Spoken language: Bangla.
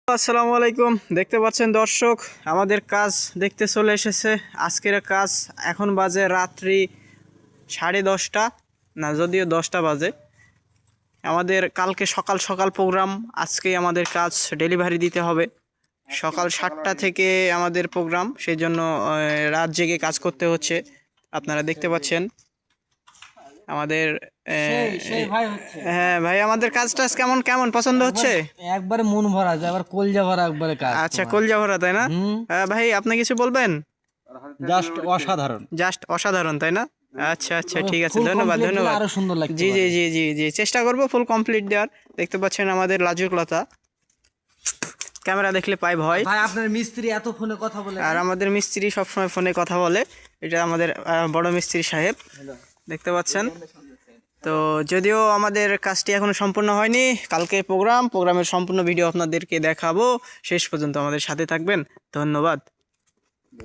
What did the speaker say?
আসসালামু আলাইকুম। দেখতে পাচ্ছেন দর্শক, আমাদের কাজ দেখতে চলে এসেছে। আজকের কাজ এখন বাজে রাত্রি 10:30, না যদিও 10টা বাজে। আমাদের কালকে সকাল সকাল প্রোগ্রাম, আজকেই আমাদের কাজ ডেলিভারি দিতে হবে। সকাল 7টা থেকে আমাদের প্রোগ্রাম, সেই জন্য রাত জেগে কাজ করতে হচ্ছে। আপনারা দেখতে পাচ্ছেন আমাদের হ্যাঁ ভাই, আমাদের কাজটা কেমন কেমন পছন্দ হচ্ছে? একবারে মন ভরা যায়, আবার কলজা ভরা একবারে কাজ। আচ্ছা, কলজা ভরা, তাই না? ভাই, আপনি কিছু বলবেন? জাস্ট অসাধারণ, জাস্ট অসাধারণ, তাই না? আচ্ছা আচ্ছা, ঠিক আছে, ফুল ধন্যবাদ কমপ্লিট ধন্যবাদ। আরো সুন্দর লাগবে। জি জি জি জি জি, চেষ্টা করব ফুল কমপ্লিট দেওয়ার। দেখতে পাচ্ছেন আমাদের লাজুকলতা, ক্যামেরা দেখলে পাই ভয়। ভাই, আপনার মিস্ত্রি এত ফোনে কথা বলে? আর আমাদের মিস্ত্রি সবসময় ফোনে কথা বলে, এটা আমাদের বড় মিস্ত্রি সাহেব, দেখতে পাচ্ছেন। তো যদিও আমাদের কাজটি এখনো সম্পূর্ণ হয়নি, কালকে প্রোগ্রামের সম্পূর্ণ ভিডিও আপনাদেরকে দেখাবো। শেষ পর্যন্ত আমাদের সাথে থাকবেন, ধন্যবাদ।